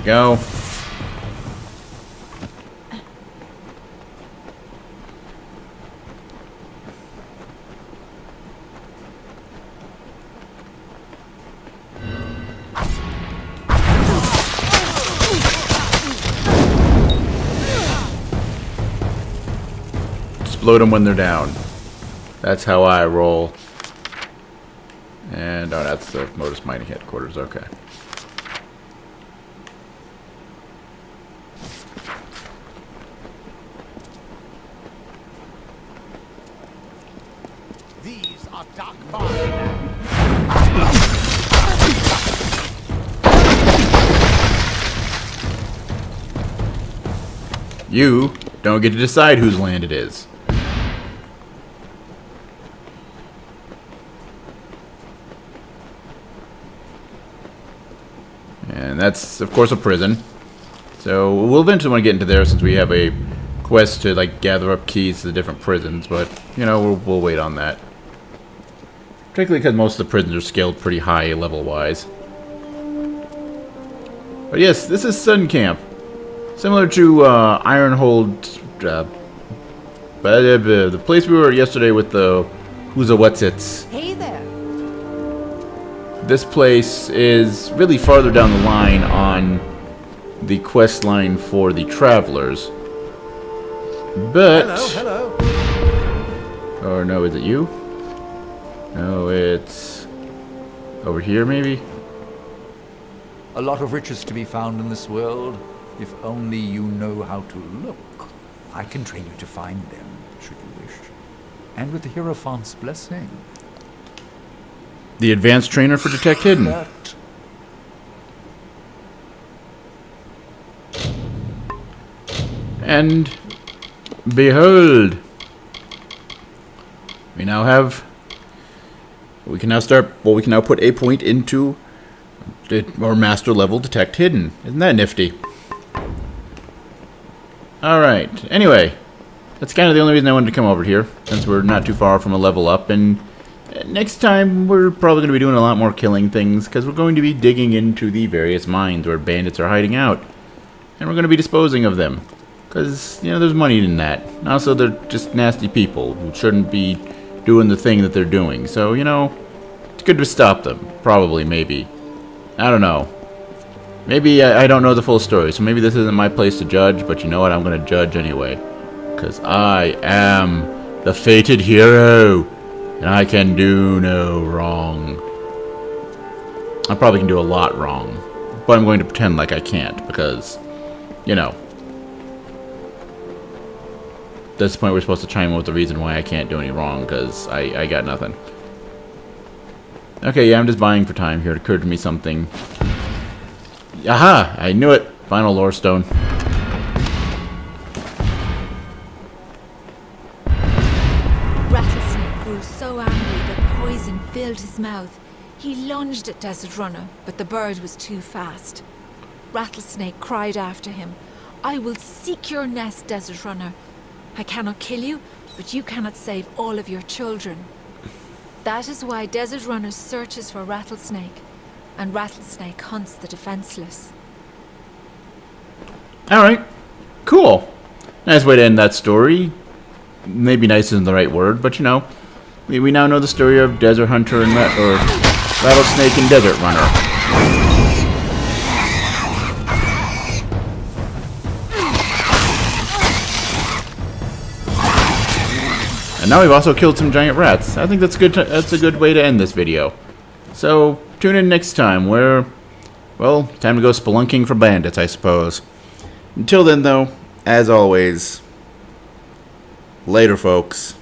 Go. Explode them when they're down. That's how I roll. And oh, that's the Modus Mining headquarters. Okay. These are dark Varley lands. You don't get to decide whose land it is. And that's, of course, a prison. So we'll eventually want to get into there since we have a quest to, like, gather up keys to the different prisons. But, you know, we'll wait on that. Particularly because most of the prisons are scaled pretty high level-wise. But yes, this is Sun Camp. Similar to Ironhold, the place we were at yesterday with the Who's a Whatsits. Hey there. This place is really farther down the line on the quest line for the travelers. But... Hello. Or no, is it you? No, it's... over here, maybe? A lot of riches to be found in this world, if only you know how to look. I can train you to find them, should you wish. And with the Hierophant's blessing. The advanced trainer for Detect Hidden. But And behold, we now have... we can now start... well, we can now put a point into our master level Detect Hidden. Isn't that nifty? Alright, anyway, that's kind of the only reason I wanted to come over here, since we're not too far from a level up, and Next time, we're probably going to be doing a lot more killing things, because we're going to be digging into the various mines where bandits are hiding out. And we're going to be disposing of them. Because, you know, there's money in that. And also, they're just nasty people who shouldn't be doing the thing that they're doing. So, you know, it's good to stop them. Probably, maybe. I don't know. Maybe I don't know the full story, so maybe this isn't my place to judge, but you know what? I'm going to judge anyway. Because I am the fated hero. And I can do no wrong. I probably can do a lot wrong. But I'm going to pretend like I can't, because, you know. At this point, we're supposed to chime in with the reason why I can't do any wrong, because I got nothing. Okay, yeah, I'm just buying for time here. It occurred to me something. Aha! I knew it! Final lore stone. Rattlesnake grew so angry that poison filled his mouth. He lunged at Desert Runner, but the bird was too fast. Rattlesnake cried after him, "I will seek your nest, Desert Runner. I cannot kill you, but you cannot save all of your children." That is why Desert Runner searches for Rattlesnake, and Rattlesnake hunts the defenseless. Alright. Cool. Nice way to end that story. Maybe nice isn't the right word, but you know. We now know the story of Desert Hunter and Rattlesnake and Desert Runner. And now we've also killed some giant rats. I think that's good. That's a good way to end this video. So tune in next time, where, well, time to go spelunking for bandits, I suppose. Until then, though, as always, later, folks.